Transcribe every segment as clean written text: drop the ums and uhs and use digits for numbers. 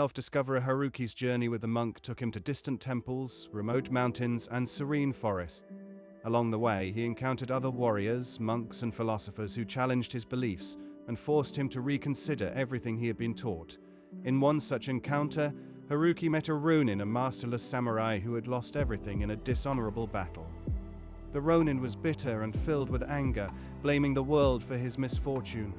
Self-discoverer Haruki's journey with the monk took him to distant temples, remote mountains, and serene forests. Along the way, he encountered other warriors, monks, and philosophers who challenged his beliefs and forced him to reconsider everything he had been taught. In one such encounter, Haruki met a Ronin, a masterless samurai who had lost everything in a dishonorable battle. The Ronin was bitter and filled with anger, blaming the world for his misfortune.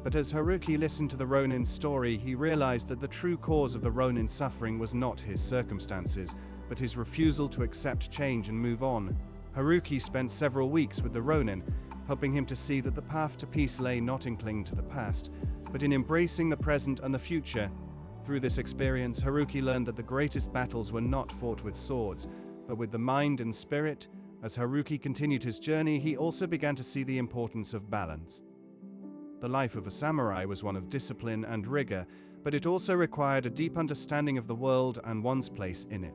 But as Haruki listened to the Ronin's story, he realized that the true cause of the Ronin's suffering was not his circumstances, but his refusal to accept change and move on. Haruki spent several weeks with the Ronin, helping him to see that the path to peace lay not in clinging to the past, but in embracing the present and the future. Through this experience, Haruki learned that the greatest battles were not fought with swords, but with the mind and spirit. As Haruki continued his journey, he also began to see the importance of balance. The life of a samurai was one of discipline and rigor, but it also required a deep understanding of the world and one's place in it.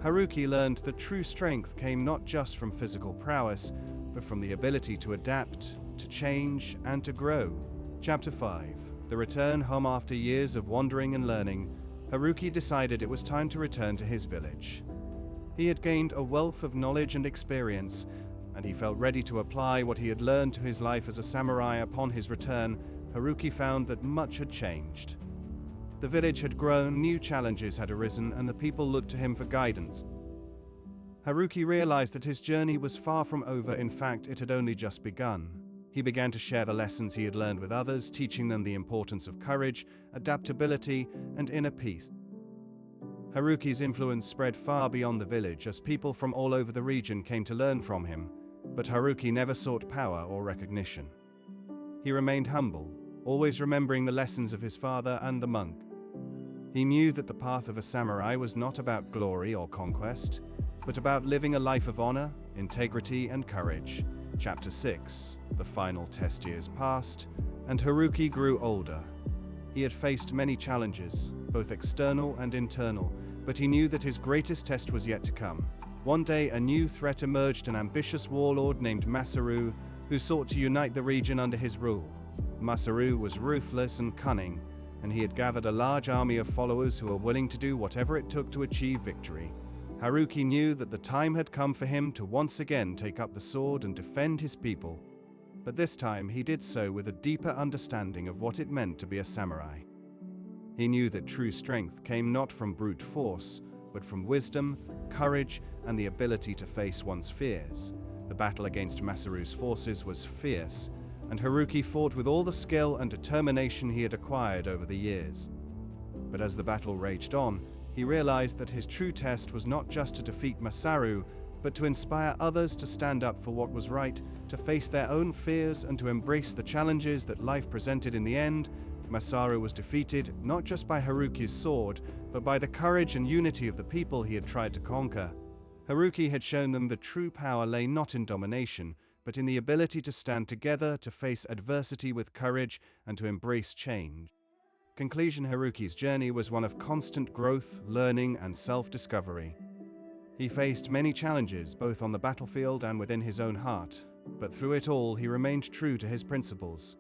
Haruki learned that true strength came not just from physical prowess, but from the ability to adapt, to change, and to grow. Chapter 5. The return home. After years of wandering and learning, Haruki decided it was time to return to his village. He had gained a wealth of knowledge and experience, and he felt ready to apply what he had learned to his life as a samurai. Upon his return, Haruki found that much had changed. The village had grown, new challenges had arisen, and the people looked to him for guidance. Haruki realized that his journey was far from over. In fact, it had only just begun. He began to share the lessons he had learned with others, teaching them the importance of courage, adaptability, and inner peace. Haruki's influence spread far beyond the village as people from all over the region came to learn from him, but Haruki never sought power or recognition. He remained humble, always remembering the lessons of his father and the monk. He knew that the path of a samurai was not about glory or conquest, but about living a life of honor, integrity, and courage. Chapter 6. The final test. Years passed, and Haruki grew older. He had faced many challenges, both external and internal, but he knew that his greatest test was yet to come. One day, a new threat emerged: an ambitious warlord named Masaru, who sought to unite the region under his rule. Masaru was ruthless and cunning, and he had gathered a large army of followers who were willing to do whatever it took to achieve victory. Haruki knew that the time had come for him to once again take up the sword and defend his people. But this time he did so with a deeper understanding of what it meant to be a samurai. He knew that true strength came not from brute force, but from wisdom, courage, and the ability to face one's fears. The battle against Masaru's forces was fierce, and Haruki fought with all the skill and determination he had acquired over the years. But as the battle raged on, he realized that his true test was not just to defeat Masaru, but to inspire others to stand up for what was right, to face their own fears, and to embrace the challenges that life presented. In the end, Masaru was defeated not just by Haruki's sword, but by the courage and unity of the people he had tried to conquer. Haruki had shown them that true power lay not in domination, but in the ability to stand together, to face adversity with courage, and to embrace change. Conclusion. Haruki's journey was one of constant growth, learning, and self-discovery. He faced many challenges, both on the battlefield and within his own heart, but through it all he remained true to his principles.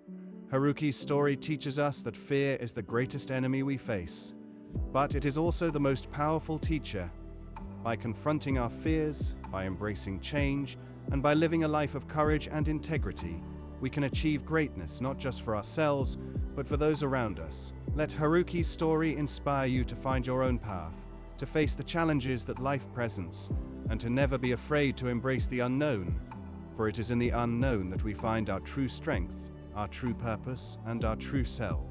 Haruki's story teaches us that fear is the greatest enemy we face, but it is also the most powerful teacher. By confronting our fears, by embracing change, and by living a life of courage and integrity, we can achieve greatness not just for ourselves, but for those around us. Let Haruki's story inspire you to find your own path, to face the challenges that life presents, and to never be afraid to embrace the unknown, for it is in the unknown that we find our true strength, our true purpose, and our true self.